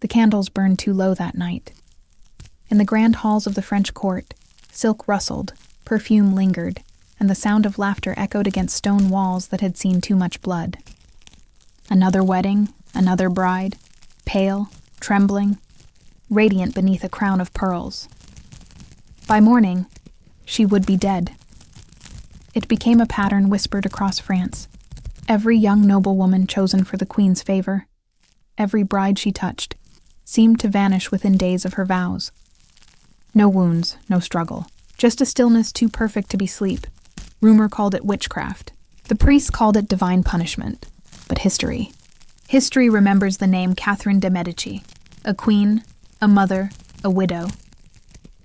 The candles burned too low that night. In the grand halls of the French court, silk rustled, perfume lingered, and the sound of laughter echoed against stone walls that had seen too much blood. Another wedding, another bride, pale, trembling, radiant beneath a crown of pearls. By morning, she would be dead. It became a pattern whispered across France. Every young noblewoman chosen for the queen's favor, every bride she touched, seemed to vanish within days of her vows. No wounds, no struggle, just a stillness too perfect to be sleep. Rumor called it witchcraft. The priests called it divine punishment. But history remembers the name Catherine de Medici, a queen, a mother, a widow,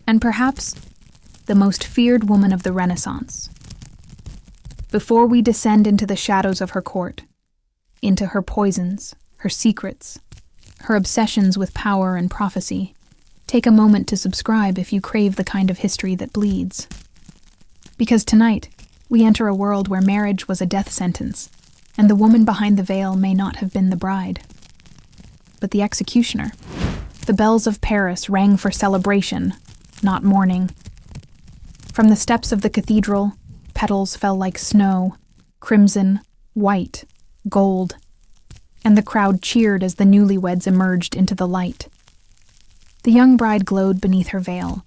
and perhaps the most feared woman of the Renaissance. Before we descend into the shadows of her court, into her poisons, her secrets, her obsessions with power and prophecy, take a moment to subscribe if you crave the kind of history that bleeds. Because tonight, we enter a world where marriage was a death sentence, and the woman behind the veil may not have been the bride, but the executioner. The bells of Paris rang for celebration, not mourning. From the steps of the cathedral, petals fell like snow, crimson, white, gold, and the crowd cheered as the newlyweds emerged into the light. The young bride glowed beneath her veil,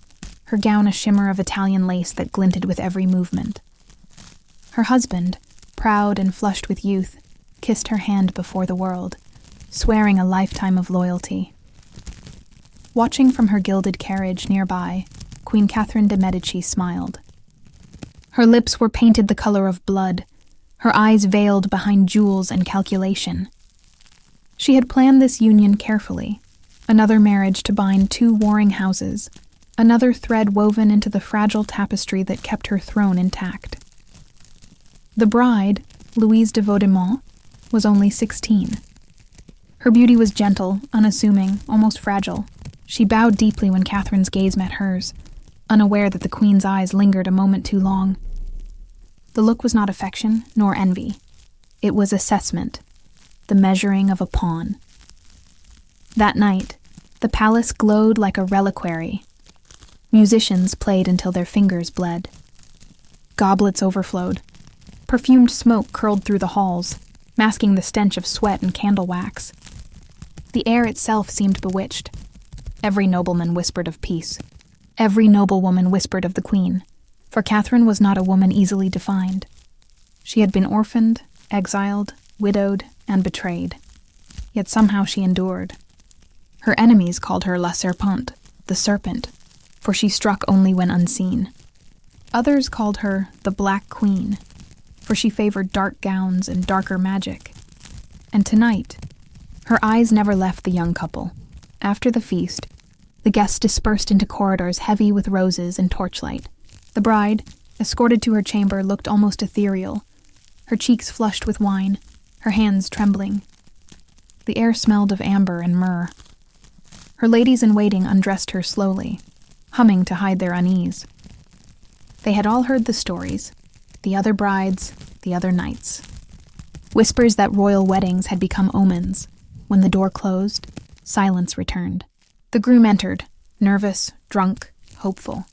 her gown a shimmer of Italian lace that glinted with every movement. Her husband, proud and flushed with youth, kissed her hand before the world, swearing a lifetime of loyalty. Watching from her gilded carriage nearby, Queen Catherine de Medici smiled. Her lips were painted the color of blood, her eyes veiled behind jewels and calculation. She had planned this union carefully, another marriage to bind two warring houses, another thread woven into the fragile tapestry that kept her throne intact. The bride, Louise de Vaudémont, was only 16. Her beauty was gentle, unassuming, almost fragile. She bowed deeply when Catherine's gaze met hers, unaware that the queen's eyes lingered a moment too long. The look was not affection, nor envy. It was assessment, the measuring of a pawn. That night, the palace glowed like a reliquary. Musicians played until their fingers bled. Goblets overflowed. Perfumed smoke curled through the halls, masking the stench of sweat and candle wax. The air itself seemed bewitched. Every nobleman whispered of peace. Every noblewoman whispered of the queen, for Catherine was not a woman easily defined. She had been orphaned, exiled, widowed, and betrayed. Yet somehow she endured. Her enemies called her La Serpente, the serpent, for she struck only when unseen. Others called her the Black Queen, for she favored dark gowns and darker magic. And tonight, her eyes never left the young couple. After the feast, the guests dispersed into corridors heavy with roses and torchlight. The bride, escorted to her chamber, looked almost ethereal, her cheeks flushed with wine, her hands trembling. The air smelled of amber and myrrh. Her ladies-in-waiting undressed her slowly, humming to hide their unease. They had all heard the stories, the other brides, the other knights. Whispers that royal weddings had become omens. When the door closed, silence returned. The groom entered, nervous, drunk, hopeful.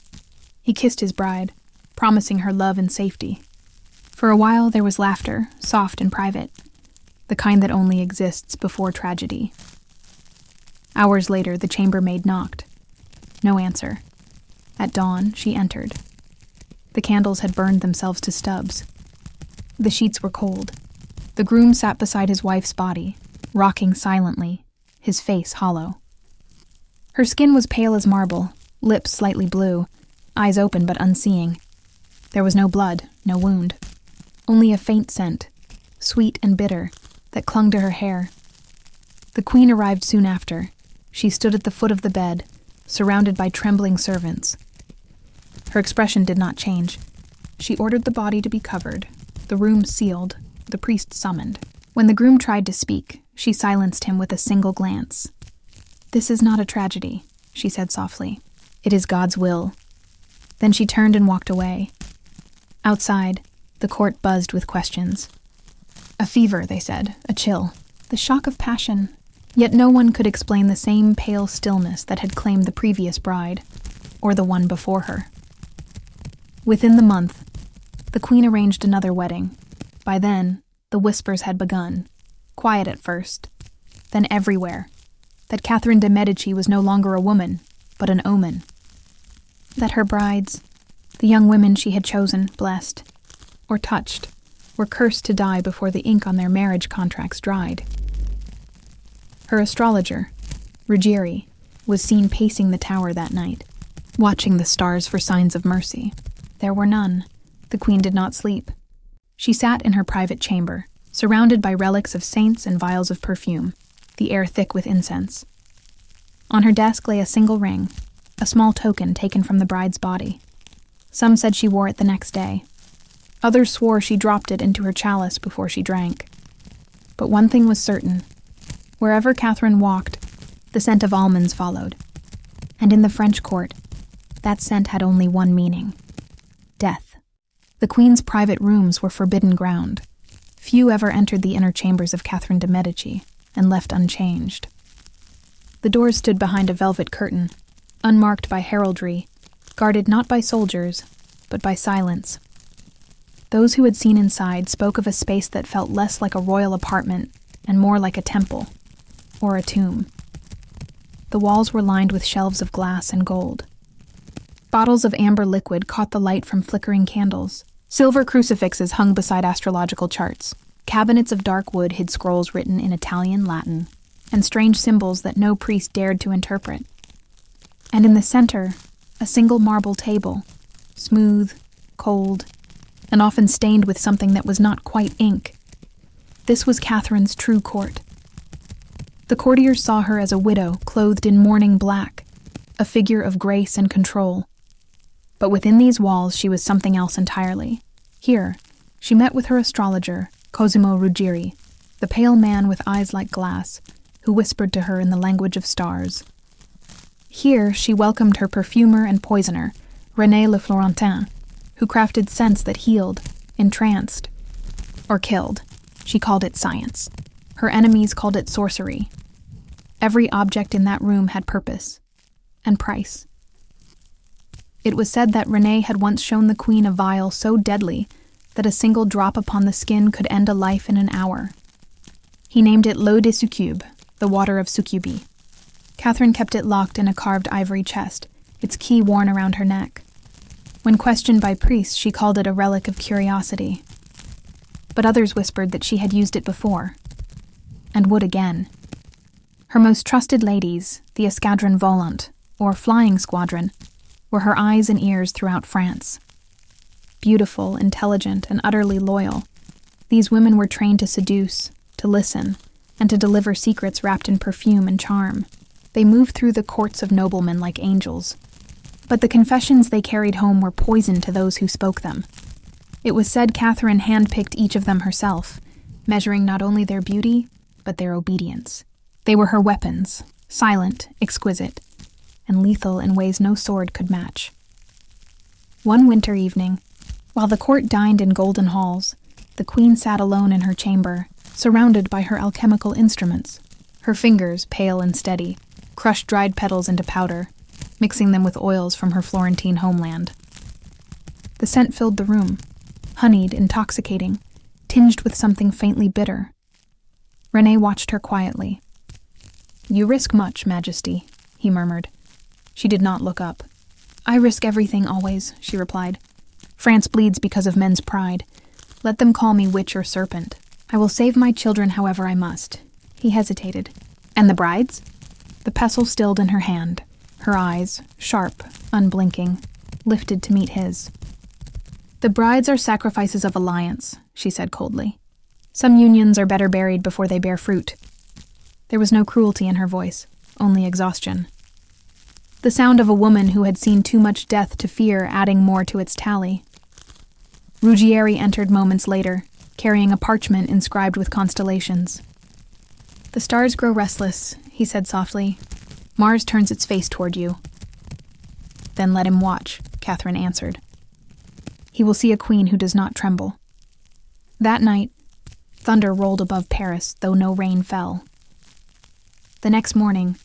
He kissed his bride, promising her love and safety. For a while there was laughter, soft and private, the kind that only exists before tragedy. Hours later, the chambermaid knocked. No answer. At dawn, she entered. The candles had burned themselves to stubs. The sheets were cold. The groom sat beside his wife's body, rocking silently, his face hollow. Her skin was pale as marble, lips slightly blue, eyes open but unseeing. There was no blood, no wound. Only a faint scent, sweet and bitter, that clung to her hair. The queen arrived soon after. She stood at the foot of the bed, surrounded by trembling servants. Her expression did not change. She ordered the body to be covered, the room sealed, the priest summoned. When the groom tried to speak, she silenced him with a single glance. "This is not a tragedy," she said softly. "It is God's will." Then she turned and walked away. Outside, the court buzzed with questions. A fever, they said, a chill, the shock of passion. Yet no one could explain the same pale stillness that had claimed the previous bride, or the one before her. Within the month, the queen arranged another wedding. By then, the whispers had begun, quiet at first, then everywhere, that Catherine de Medici was no longer a woman, but an omen. That her brides, the young women she had chosen, blessed, or touched, were cursed to die before the ink on their marriage contracts dried. Her astrologer, Ruggieri, was seen pacing the tower that night, watching the stars for signs of mercy. There were none. The queen did not sleep. She sat in her private chamber, surrounded by relics of saints and vials of perfume, the air thick with incense. On her desk lay a single ring, a small token taken from the bride's body. Some said she wore it the next day. Others swore she dropped it into her chalice before she drank. But one thing was certain. Wherever Catherine walked, the scent of almonds followed. And in the French court, that scent had only one meaning: death. The queen's private rooms were forbidden ground. Few ever entered the inner chambers of Catherine de Medici and left unchanged. The doors stood behind a velvet curtain, unmarked by heraldry, guarded not by soldiers, but by silence. Those who had seen inside spoke of a space that felt less like a royal apartment and more like a temple, or a tomb. The walls were lined with shelves of glass and gold. Bottles of amber liquid caught the light from flickering candles. Silver crucifixes hung beside astrological charts. Cabinets of dark wood hid scrolls written in Italian, Latin, and strange symbols that no priest dared to interpret. And in the center, a single marble table, smooth, cold, and often stained with something that was not quite ink. This was Catherine's true court. The courtiers saw her as a widow clothed in mourning black, a figure of grace and control. But within these walls she was something else entirely. Here, she met with her astrologer, Cosimo Ruggieri, the pale man with eyes like glass, who whispered to her in the language of stars. Here she welcomed her perfumer and poisoner, René le Florentin, who crafted scents that healed, entranced, or killed. She called it science. Her enemies called it sorcery. Every object in that room had purpose and price. It was said that René had once shown the queen a vial so deadly that a single drop upon the skin could end a life in an hour. He named it l'eau de succube, the water of succubi. Catherine kept it locked in a carved ivory chest, its key worn around her neck. When questioned by priests, she called it a relic of curiosity. But others whispered that she had used it before, and would again. Her most trusted ladies, the escadron volant, or flying squadron, were her eyes and ears throughout France. Beautiful, intelligent, and utterly loyal, these women were trained to seduce, to listen, and to deliver secrets wrapped in perfume and charm. They moved through the courts of noblemen like angels. But the confessions they carried home were poison to those who spoke them. It was said Catherine handpicked each of them herself, measuring not only their beauty, but their obedience. They were her weapons, silent, exquisite, and lethal in ways no sword could match. One winter evening, while the court dined in golden halls, the queen sat alone in her chamber, surrounded by her alchemical instruments. Her fingers, pale and steady, crushed dried petals into powder, mixing them with oils from her Florentine homeland. The scent filled the room, honeyed, intoxicating, tinged with something faintly bitter. René watched her quietly. "You risk much, Majesty," he murmured. She did not look up. "I risk everything always," she replied. "France bleeds because of men's pride. Let them call me witch or serpent. I will save my children however I must." He hesitated. "And the brides?" The pestle stilled in her hand. Her eyes, sharp, unblinking, lifted to meet his. "The brides are sacrifices of alliance," she said coldly. "Some unions are better buried before they bear fruit." There was no cruelty in her voice, only exhaustion. The sound of a woman who had seen too much death to fear adding more to its tally. Ruggieri entered moments later, carrying a parchment inscribed with constellations. "The stars grow restless," he said softly. "Mars turns its face toward you." "Then let him watch," Catherine answered. "He will see a queen who does not tremble." That night, thunder rolled above Paris, though no rain fell. The next morning,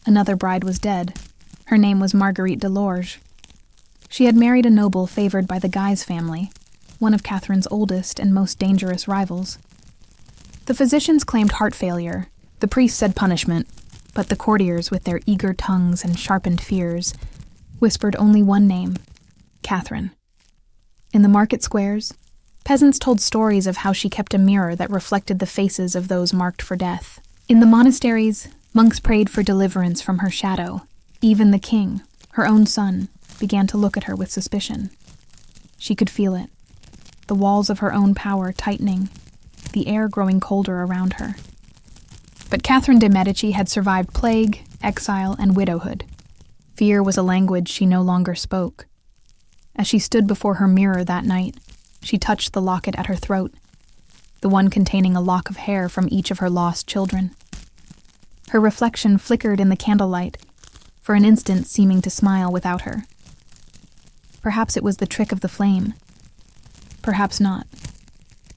another bride was dead. Her name was Marguerite de Lorge. She had married a noble favored by the Guise family, one of Catherine's oldest and most dangerous rivals. The physicians claimed heart failure, the priests said punishment, but the courtiers, with their eager tongues and sharpened fears, whispered only one name: Catherine. In the market squares, peasants told stories of how she kept a mirror that reflected the faces of those marked for death. In the monasteries, monks prayed for deliverance from her shadow. Even the king, her own son, began to look at her with suspicion. She could feel it, the walls of her own power tightening, the air growing colder around her. But Catherine de Medici had survived plague, exile, and widowhood. Fear was a language she no longer spoke. As she stood before her mirror that night, she touched the locket at her throat, the one containing a lock of hair from each of her lost children. Her reflection flickered in the candlelight, for an instant seeming to smile without her. Perhaps it was the trick of the flame. Perhaps not.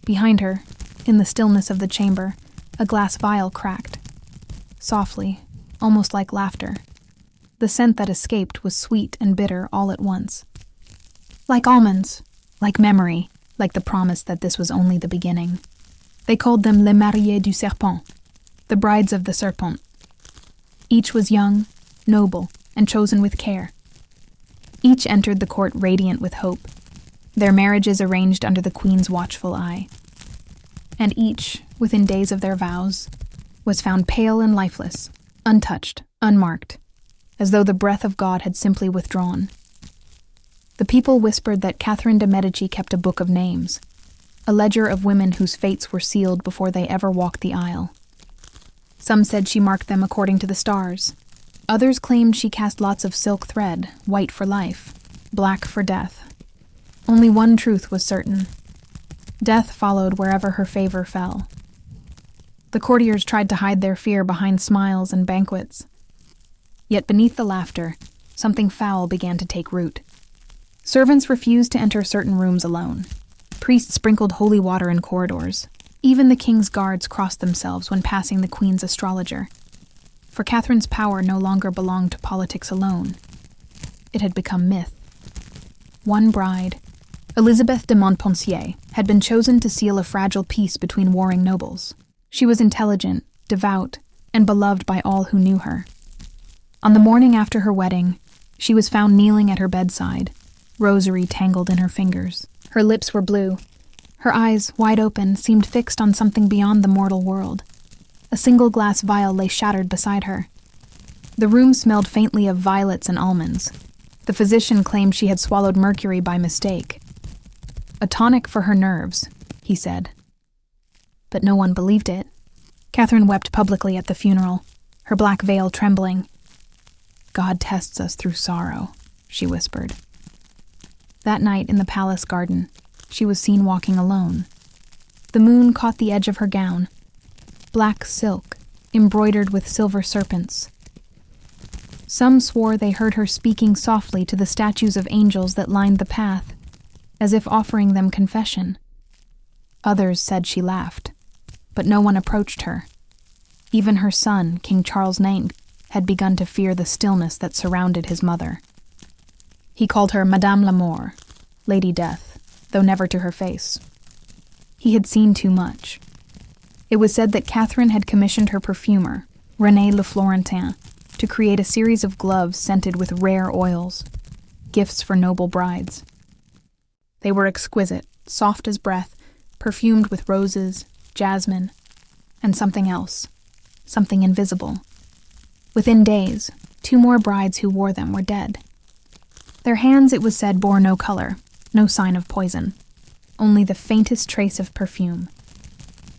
Behind her, in the stillness of the chamber, a glass vial cracked. Softly, almost like laughter. The scent that escaped was sweet and bitter all at once. Like almonds, like memory, like the promise that this was only the beginning. They called them les mariées du serpent, the brides of the serpent. Each was young, noble, and chosen with care. Each entered the court radiant with hope, their marriages arranged under the queen's watchful eye. And each, within days of their vows, was found pale and lifeless, untouched, unmarked, as though the breath of God had simply withdrawn. The people whispered that Catherine de Medici kept a book of names, a ledger of women whose fates were sealed before they ever walked the aisle. Some said she marked them according to the stars. Others claimed she cast lots of silk thread, white for life, black for death. Only one truth was certain. Death followed wherever her favor fell. The courtiers tried to hide their fear behind smiles and banquets. Yet beneath the laughter, something foul began to take root. Servants refused to enter certain rooms alone. Priests sprinkled holy water in corridors. Even the king's guards crossed themselves when passing the queen's astrologer. For Catherine's power no longer belonged to politics alone. It had become myth. One bride, Elizabeth de Montpensier, had been chosen to seal a fragile peace between warring nobles. She was intelligent, devout, and beloved by all who knew her. On the morning after her wedding, she was found kneeling at her bedside, rosary tangled in her fingers. Her lips were blue. Her eyes, wide open, seemed fixed on something beyond the mortal world. A single glass vial lay shattered beside her. The room smelled faintly of violets and almonds. The physician claimed she had swallowed mercury by mistake. A tonic for her nerves, he said. But no one believed it. Catherine wept publicly at the funeral, her black veil trembling. God tests us through sorrow, she whispered. That night in the palace garden, she was seen walking alone. The moon caught the edge of her gown, black silk, embroidered with silver serpents. Some swore they heard her speaking softly to the statues of angels that lined the path, as if offering them confession. Others said she laughed, but no one approached her. Even her son, King Charles IX, had begun to fear the stillness that surrounded his mother. He called her Madame la Mort, Lady Death, though never to her face. He had seen too much. It was said that Catherine had commissioned her perfumer, René Le Florentin, to create a series of gloves scented with rare oils, gifts for noble brides. They were exquisite, soft as breath, perfumed with roses, jasmine, and something else, something invisible. Within days, 2 more brides who wore them were dead. Their hands, it was said, bore no color, no sign of poison, only the faintest trace of perfume.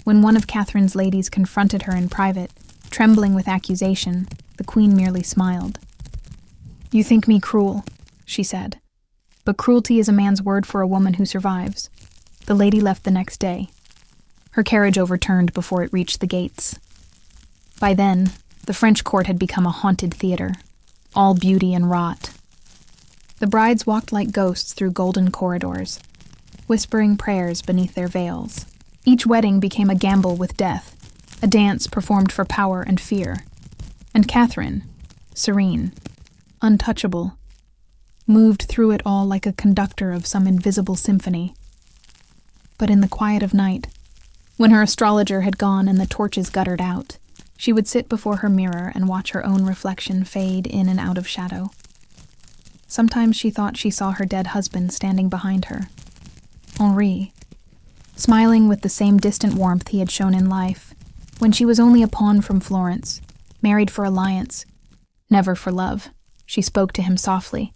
When one of Catherine's ladies confronted her in private, trembling with accusation, the queen merely smiled. "You think me cruel," she said. "But cruelty is a man's word for a woman who survives." The lady left the next day. Her carriage overturned before it reached the gates. By then, the French court had become a haunted theater, all beauty and rot. The brides walked like ghosts through golden corridors, whispering prayers beneath their veils. Each wedding became a gamble with death, a dance performed for power and fear. And Catherine, serene, untouchable, moved through it all like a conductor of some invisible symphony. But in the quiet of night, when her astrologer had gone and the torches guttered out, she would sit before her mirror and watch her own reflection fade in and out of shadow. Sometimes she thought she saw her dead husband standing behind her, Henri, smiling with the same distant warmth he had shown in life, when she was only a pawn from Florence, married for alliance, never for love. She spoke to him softly.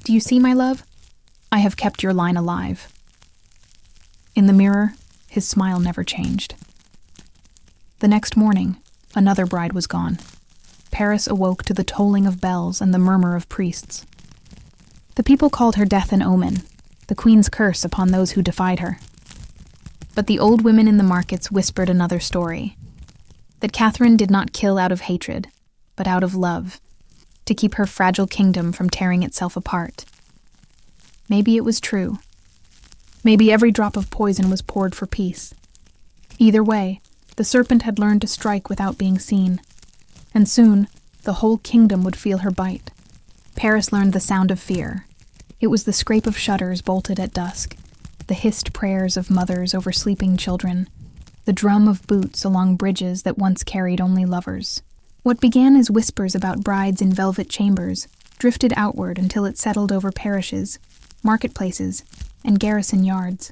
"Do you see, my love? I have kept your line alive." In the mirror, his smile never changed. The next morning, another bride was gone. Paris awoke to the tolling of bells and the murmur of priests. The people called her death an omen, the queen's curse upon those who defied her. But the old women in the markets whispered another story, that Catherine did not kill out of hatred, but out of love, to keep her fragile kingdom from tearing itself apart. Maybe it was true. Maybe every drop of poison was poured for peace. Either way, the serpent had learned to strike without being seen, and soon the whole kingdom would feel her bite. Paris learned the sound of fear. It was the scrape of shutters bolted at dusk, the hissed prayers of mothers over sleeping children, the drum of boots along bridges that once carried only lovers. What began as whispers about brides in velvet chambers drifted outward until it settled over parishes, marketplaces, and garrison yards.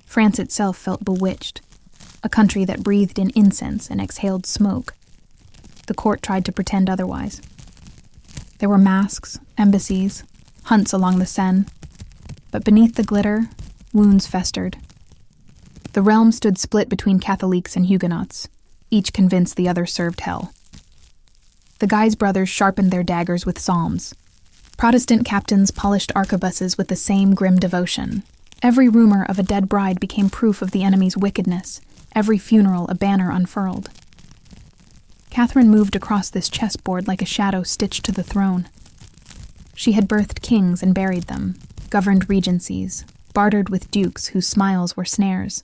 France itself felt bewitched, a country that breathed in incense and exhaled smoke. The court tried to pretend otherwise. There were masks, embassies, hunts along the Seine, but beneath the glitter, wounds festered. The realm stood split between Catholics and Huguenots, each convinced the other served hell. The Guise brothers sharpened their daggers with psalms. Protestant captains polished arquebuses with the same grim devotion. Every rumor of a dead bride became proof of the enemy's wickedness, every funeral a banner unfurled. Catherine moved across this chessboard like a shadow stitched to the throne. She had birthed kings and buried them, governed regencies, bartered with dukes whose smiles were snares.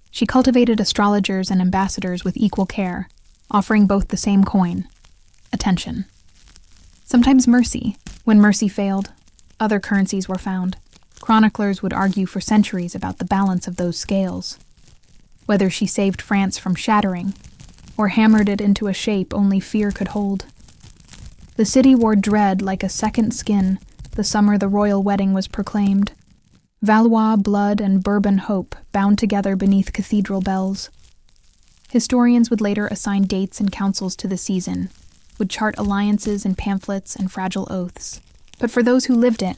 She cultivated astrologers and ambassadors with equal care, offering both the same coin: attention. Sometimes mercy. When mercy failed, other currencies were found. Chroniclers would argue for centuries about the balance of those scales, whether she saved France from shattering, or hammered it into a shape only fear could hold. The city wore dread like a second skin the summer the royal wedding was proclaimed. Valois blood and Bourbon hope bound together beneath cathedral bells. Historians would later assign dates and councils to the season, would chart alliances in pamphlets and fragile oaths. But for those who lived it,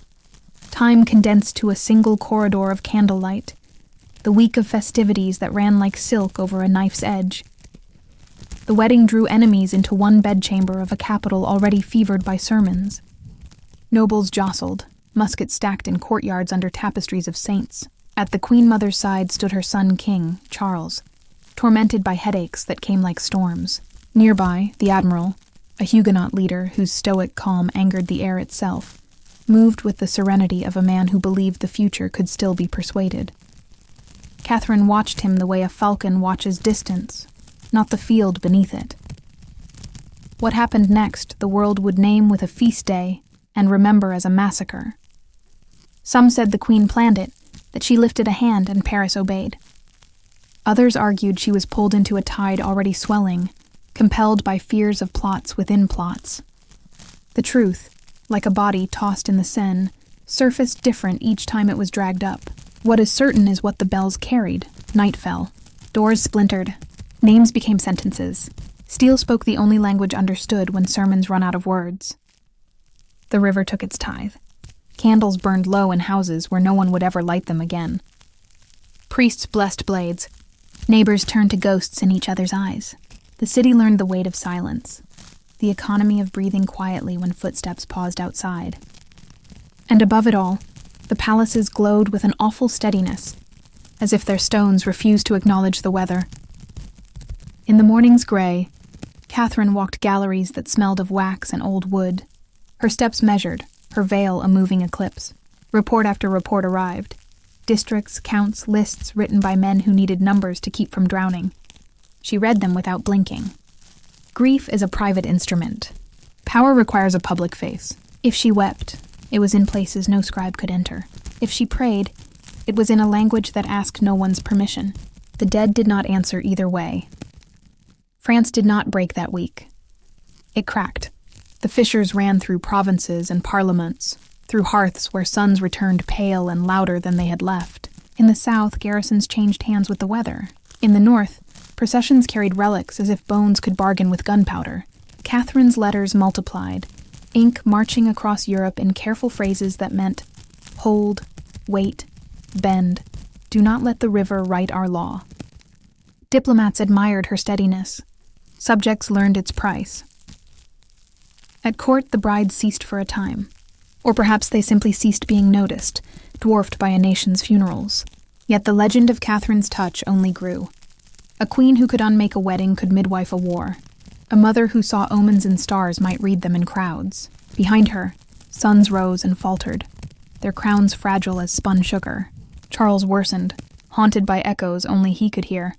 time condensed to a single corridor of candlelight, the week of festivities that ran like silk over a knife's edge. The wedding drew enemies into one bedchamber of a capital already fevered by sermons. Nobles jostled, muskets stacked in courtyards under tapestries of saints. At the Queen Mother's side stood her son King, Charles, tormented by headaches that came like storms. Nearby, the Admiral, a Huguenot leader whose stoic calm angered the air itself, moved with the serenity of a man who believed the future could still be persuaded. Catherine watched him the way a falcon watches distance, not the field beneath it. What happened next, the world would name with a feast day and remember as a massacre. Some said the Queen planned it, that she lifted a hand and Paris obeyed. Others argued she was pulled into a tide already swelling, compelled by fears of plots within plots. The truth, like a body tossed in the Seine, surfaced different each time it was dragged up. What is certain is what the bells carried. Night fell. Doors splintered. Names became sentences. Steel spoke the only language understood when sermons run out of words. The river took its tithe. Candles burned low in houses where no one would ever light them again. Priests blessed blades. Neighbors turned to ghosts in each other's eyes. The city learned the weight of silence, the economy of breathing quietly when footsteps paused outside. And above it all, the palaces glowed with an awful steadiness, as if their stones refused to acknowledge the weather. In the morning's gray, Catherine walked galleries that smelled of wax and old wood. Her steps measured, her veil a moving eclipse. Report after report arrived. Districts, counts, lists written by men who needed numbers to keep from drowning. She read them without blinking. Grief is a private instrument. Power requires a public face. If she wept, it was in places no scribe could enter. If she prayed, it was in a language that asked no one's permission. The dead did not answer either way. France did not break that week. It cracked. The fissures ran through provinces and parliaments, through hearths where sons returned pale and louder than they had left. In the south, garrisons changed hands with the weather. In the north, processions carried relics as if bones could bargain with gunpowder. Catherine's letters multiplied, ink marching across Europe in careful phrases that meant, hold, wait, bend, do not let the river write our law. Diplomats admired her steadiness. Subjects learned its price. At court, the bride ceased for a time. Or perhaps they simply ceased being noticed, dwarfed by a nation's funerals. Yet the legend of Catherine's touch only grew. A queen who could unmake a wedding could midwife a war. A mother who saw omens in stars might read them in crowds. Behind her, suns rose and faltered, their crowns fragile as spun sugar. Charles worsened, haunted by echoes only he could hear.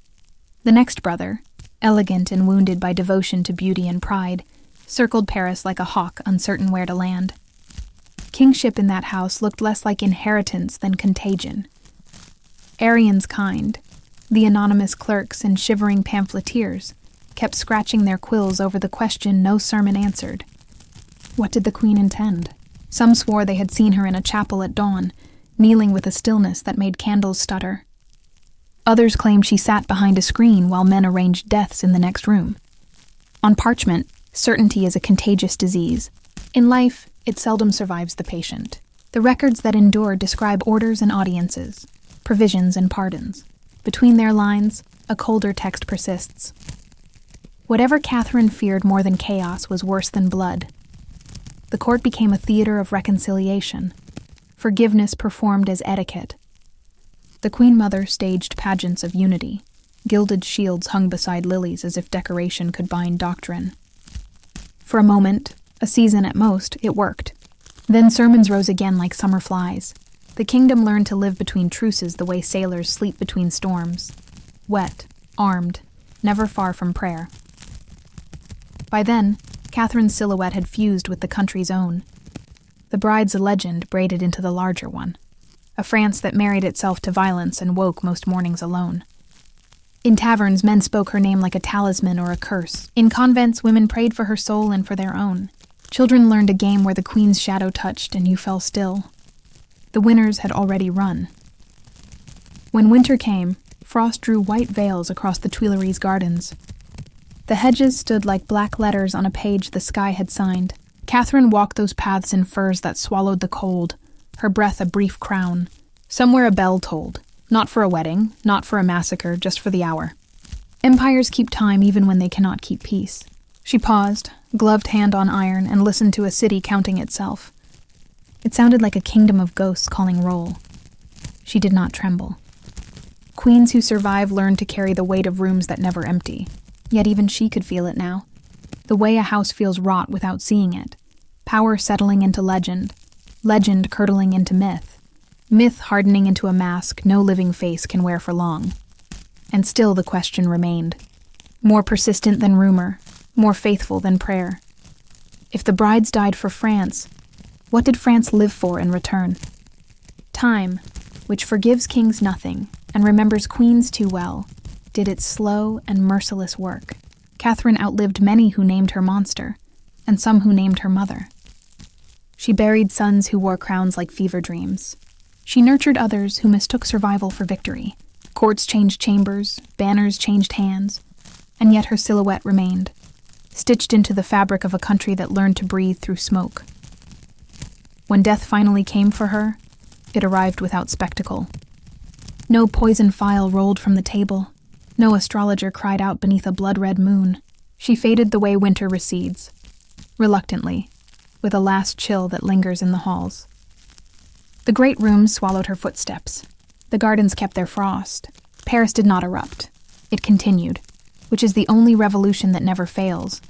The next brother, elegant and wounded by devotion to beauty and pride, circled Paris like a hawk uncertain where to land. Kingship in that house looked less like inheritance than contagion. Arian's kind, the anonymous clerks and shivering pamphleteers, kept scratching their quills over the question no sermon answered. What did the queen intend? Some swore they had seen her in a chapel at dawn, kneeling with a stillness that made candles stutter. Others claimed she sat behind a screen while men arranged deaths in the next room. On parchment, certainty is a contagious disease. In life, it seldom survives the patient. The records that endure describe orders and audiences, provisions and pardons. Between their lines, a colder text persists. Whatever Catherine feared more than chaos was worse than blood. The court became a theater of reconciliation. Forgiveness performed as etiquette. The Queen Mother staged pageants of unity. Gilded shields hung beside lilies as if decoration could bind doctrine. For a moment, a season at most, it worked. Then sermons rose again like summer flies. The kingdom learned to live between truces the way sailors sleep between storms. Wet, armed, never far from prayer. By then, Catherine's silhouette had fused with the country's own. The bride's a legend braided into the larger one. A France that married itself to violence and woke most mornings alone. In taverns, men spoke her name like a talisman or a curse. In convents, women prayed for her soul and for their own. Children learned a game where the queen's shadow touched and you fell still. The winners had already run. When winter came, frost drew white veils across the Tuileries gardens. The hedges stood like black letters on a page the sky had signed. Catherine walked those paths in furs that swallowed the cold, her breath a brief crown. Somewhere a bell tolled. Not for a wedding, not for a massacre, just for the hour. Empires keep time even when they cannot keep peace. She paused, gloved hand on iron, and listened to a city counting itself. It sounded like a kingdom of ghosts calling roll. She did not tremble. Queens who survive learn to carry the weight of rooms that never empty. Yet even she could feel it now. The way a house feels rot without seeing it. Power settling into legend. Legend curdling into myth. Myth hardening into a mask no living face can wear for long. And still the question remained. More persistent than rumor, more faithful than prayer. If the brides died for France, what did France live for in return? Time, which forgives kings nothing and remembers queens too well, did its slow and merciless work. Catherine outlived many who named her monster, and some who named her mother. She buried sons who wore crowns like fever dreams. She nurtured others who mistook survival for victory. Courts changed chambers, banners changed hands, and yet her silhouette remained, stitched into the fabric of a country that learned to breathe through smoke. When death finally came for her, it arrived without spectacle. No poison phial rolled from the table. No astrologer cried out beneath a blood-red moon. She faded the way winter recedes, reluctantly, with a last chill that lingers in the halls. The great rooms swallowed her footsteps. The gardens kept their frost. Paris did not erupt. It continued, which is the only revolution that never fails.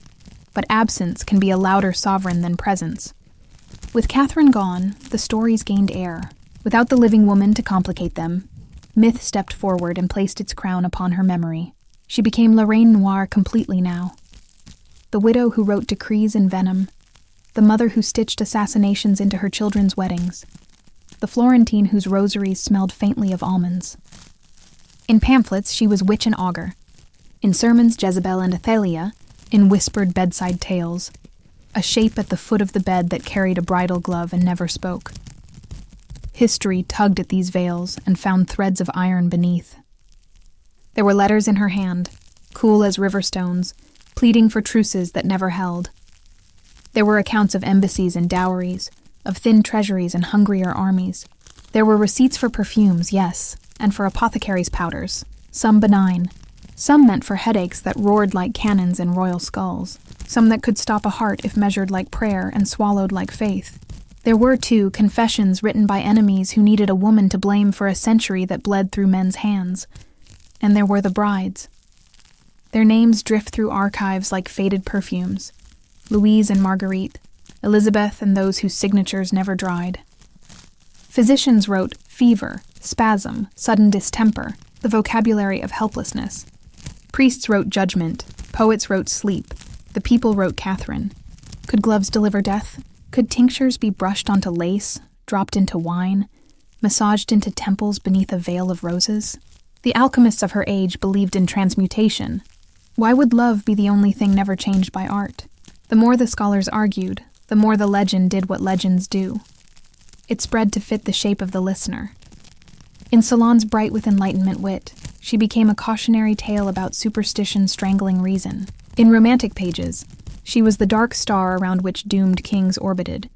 But absence can be a louder sovereign than presence. With Catherine gone, the stories gained air. Without the living woman to complicate them, myth stepped forward and placed its crown upon her memory. She became La Reine Noire completely now. the widow who wrote decrees in venom, the mother who stitched assassinations into her children's weddings, the Florentine whose rosaries smelled faintly of almonds. In pamphlets, she was witch and augur. In sermons, Jezebel and Athaliah. In whispered bedside tales, a shape at the foot of the bed that carried a bridal glove and never spoke. History tugged at these veils and found threads of iron beneath. There were letters in her hand, cool as river stones, pleading for truces that never held. There were accounts of embassies and dowries, of thin treasuries and hungrier armies. There were receipts for perfumes, yes, and for apothecaries' powders, some benign, some meant for headaches that roared like cannons in royal skulls, some that could stop a heart if measured like prayer and swallowed like faith. There were, too, confessions written by enemies who needed a woman to blame for a century that bled through men's hands. And there were the brides. Their names drift through archives like faded perfumes. Louise and Marguerite, Elizabeth and those whose signatures never dried. Physicians wrote fever, spasm, sudden distemper, the vocabulary of helplessness. Priests wrote judgment, poets wrote sleep, the people wrote Catherine. Could gloves deliver death? Could tinctures be brushed onto lace, dropped into wine, massaged into temples beneath a veil of roses? The alchemists of her age believed in transmutation. Why would love be the only thing never changed by art? The more the scholars argued, the more the legend did what legends do. It spread to fit the shape of the listener. In salons bright with enlightenment wit, she became a cautionary tale about superstition strangling reason. In romantic pages, she was the dark star around which doomed kings orbited,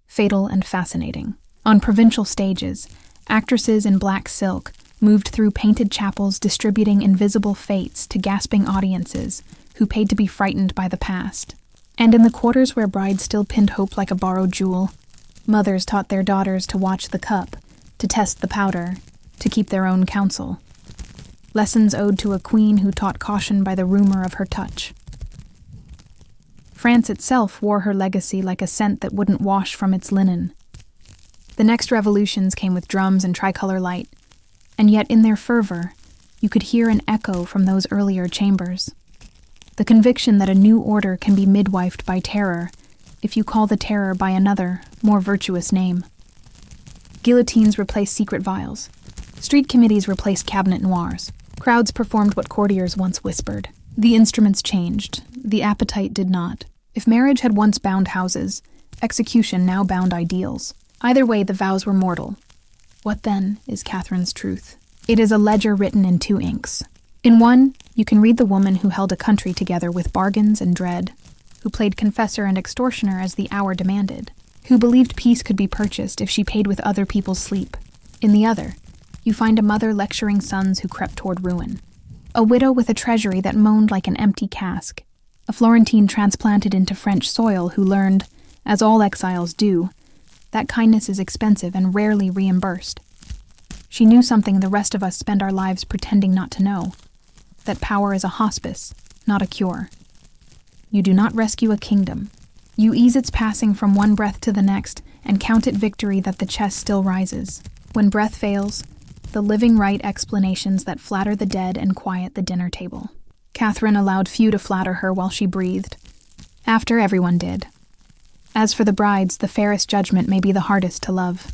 fatal and fascinating. On provincial stages, actresses in black silk moved through painted chapels distributing invisible fates to gasping audiences who paid to be frightened by the past. And in the quarters where brides still pinned hope like a borrowed jewel, mothers taught their daughters to watch the cup, to test the powder, to keep their own counsel. Lessons owed to a queen who taught caution by the rumor of her touch. France itself wore her legacy like a scent that wouldn't wash from its linen. The next revolutions came with drums and tricolor light, and yet in their fervor, you could hear an echo from those earlier chambers. The conviction that a new order can be midwifed by terror if you call the terror by another, more virtuous name. Guillotines replaced secret vials. Street committees replaced cabinet noirs. Crowds performed what courtiers once whispered. The instruments changed. The appetite did not. If marriage had once bound houses, execution now bound ideals. Either way, the vows were mortal. What then is Catherine's truth? It is a ledger written in two inks. In one, you can read the woman who held a country together with bargains and dread, who played confessor and extortioner as the hour demanded, who believed peace could be purchased if she paid with other people's sleep. In the other, you find a mother lecturing sons who crept toward ruin, a widow with a treasury that moaned like an empty cask, a Florentine transplanted into French soil who learned, as all exiles do, that kindness is expensive and rarely reimbursed. She knew something the rest of us spend our lives pretending not to know, that power is a hospice, not a cure. You do not rescue a kingdom. You ease its passing from one breath to the next and count it victory that the chest still rises. When breath fails, the living write explanations that flatter the dead and quiet the dinner table. Catherine allowed few to flatter her while she breathed. After, everyone did. As for the brides, the fairest judgment may be the hardest to love.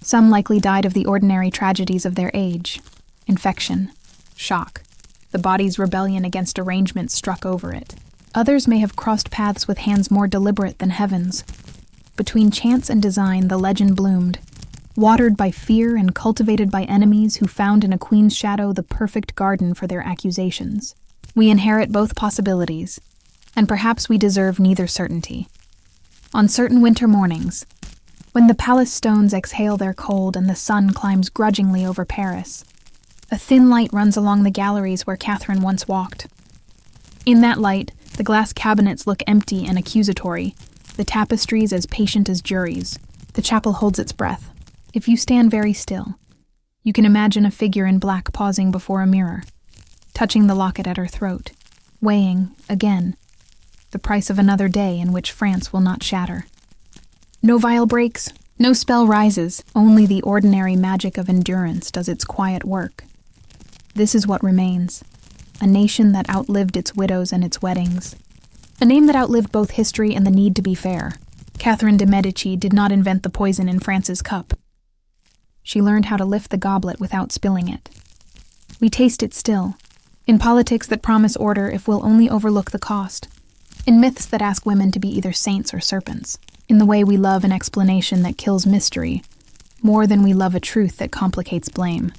Some likely died of the ordinary tragedies of their age. Infection, shock, the body's rebellion against arrangement struck over it. Others may have crossed paths with hands more deliberate than heaven's. Between chance and design, the legend bloomed, watered by fear and cultivated by enemies who found in a queen's shadow the perfect garden for their accusations. We inherit both possibilities, and perhaps we deserve neither certainty. On certain winter mornings, when the palace stones exhale their cold and the sun climbs grudgingly over Paris, a thin light runs along the galleries where Catherine once walked. In that light, the glass cabinets look empty and accusatory, the tapestries as patient as juries. The chapel holds its breath. If you stand very still, you can imagine a figure in black pausing before a mirror, touching the locket at her throat, weighing, again, the price of another day in which France will not shatter. No vial breaks, no spell rises, only the ordinary magic of endurance does its quiet work. This is what remains, a nation that outlived its widows and its weddings, A name that outlived both history and the need to be fair. Catherine de Medici did not invent the poison in France's cup. She learned how to lift the goblet without spilling it. We taste it still, in politics that promise order if we'll only overlook the cost, in myths that ask women to be either saints or serpents, in the way we love an explanation that kills mystery, more than we love a truth that complicates blame.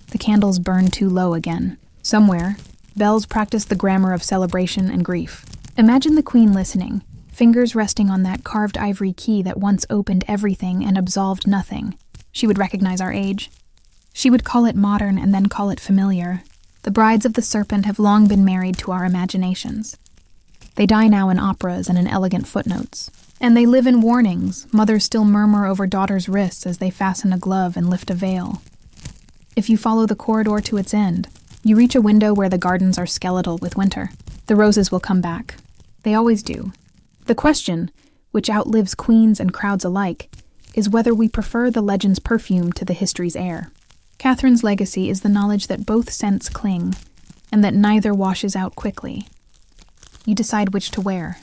The candles burn too low again. Somewhere, bells practice the grammar of celebration and grief. Imagine the queen listening, fingers resting on that carved ivory key that once opened everything and absolved nothing. She would recognize our age. She would call it modern and then call it familiar. The brides of the serpent have long been married to our imaginations. They die now in operas and in elegant footnotes. And they live in warnings. Mothers still murmur over daughters' wrists as they fasten a glove and lift a veil. If you follow the corridor to its end, you reach a window where the gardens are skeletal with winter. The roses will come back. They always do. The question, which outlives queens and crowds alike, is whether we prefer the legend's perfume to the history's air. Catherine's legacy is the knowledge that both scents cling, and that neither washes out quickly. You decide which to wear.